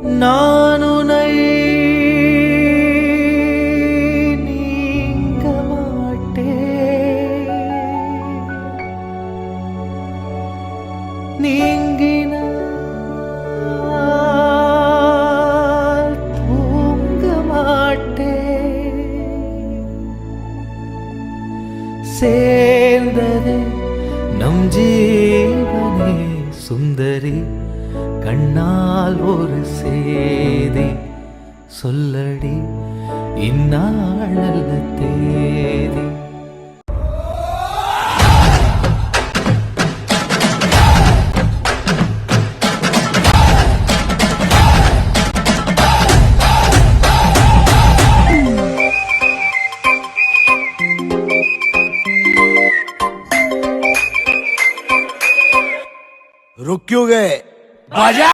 நான் உன்னை நீங்க மாட்டேன். நீங்கினால் தூங்க மாட்டேன். சேர்ந்தது நம் ஜீவனே சுந்தரி, கண்ணால் ஒரு சேதி சொல்லடி, இந்நாளல்ல தேதி. रुक क्यों गए? बजा!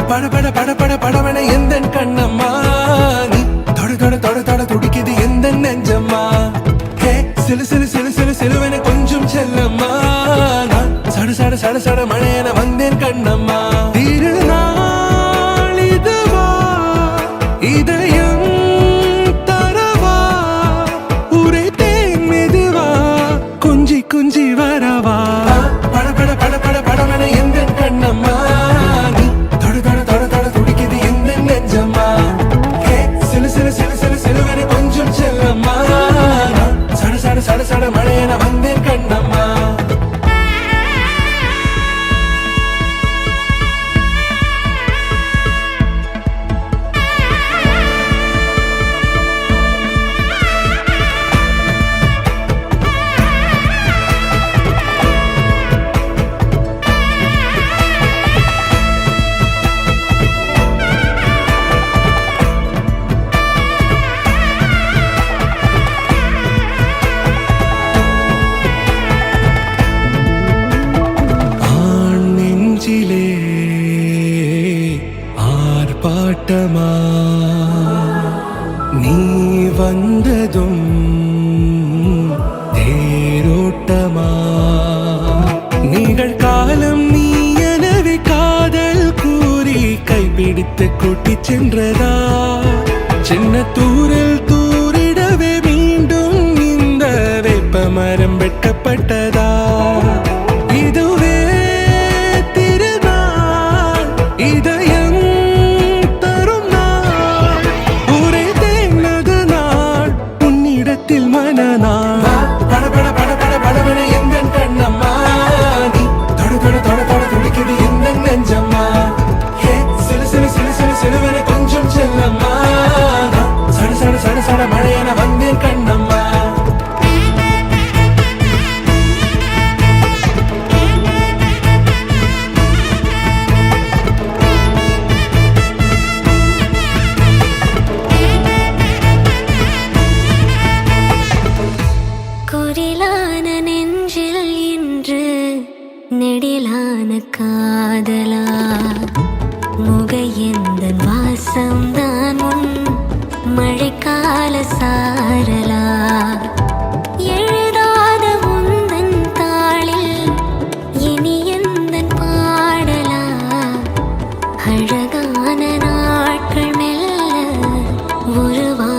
பட பட பட பட படவன எந்தன் கண்ணம்மா, நீ தொட தொட தொட தொட துடிக்குது எந்த நெஞ்சம்மா. ஹே சிலு சிலு சிலு சிலு சிலுவன கொஞ்சம் செல்லம்மா, நான் சட சட சட சட மழையன வந்தேன் கண்ணம்மா. திருநாள் இதுவா இதயம் தரவா, உரைத்தேன் மெதுவா குஞ்சி குஞ்சி வரவா. பட பட பட பட படவன எந்தன் கண்ணம்மா, சட சட மழையன வந்தேன் கண்ணம்மா. ஆர்ப்பாட்டமா நீ வந்ததும் தேரோட்டமா, நிகழ்காலம் நீ எனவே காதல் கூறி கைப்பிடித்து கூட்டிச் சென்றதா. சின்ன தூரல் தூரிடவே மீண்டும் இந்த வேப்ப மரம் வெட்டப்பட்டதா. இதுவே திருநாள் இதயம் தரும் நாள், ஒரே தேனது நாள் உன்னிடத்தில் மனநாள். பட பட பட பட படவன எந்தன் கண்ணம்மா, நீ தொட தொட தொட தொட துடிக்குது எந்த நெஞ்சம்மா. ஹே சிலு சிலு சிலு சிலு சிலுவன கொஞ்சம் செல்லம்மா, சட சட சட சட மழையன வந்தேன் கண்ணம்மா. குரிலான நெஞ்சில் இன்று நெடிலான காதலா, முக எந்த வாசம்தான் உன் மழைக்கால சாரலா. எழுதாத உந்தன் தாளில் இனி எந்தன் பாடலா, அழகான நாட்கள் மெல்ல உருவா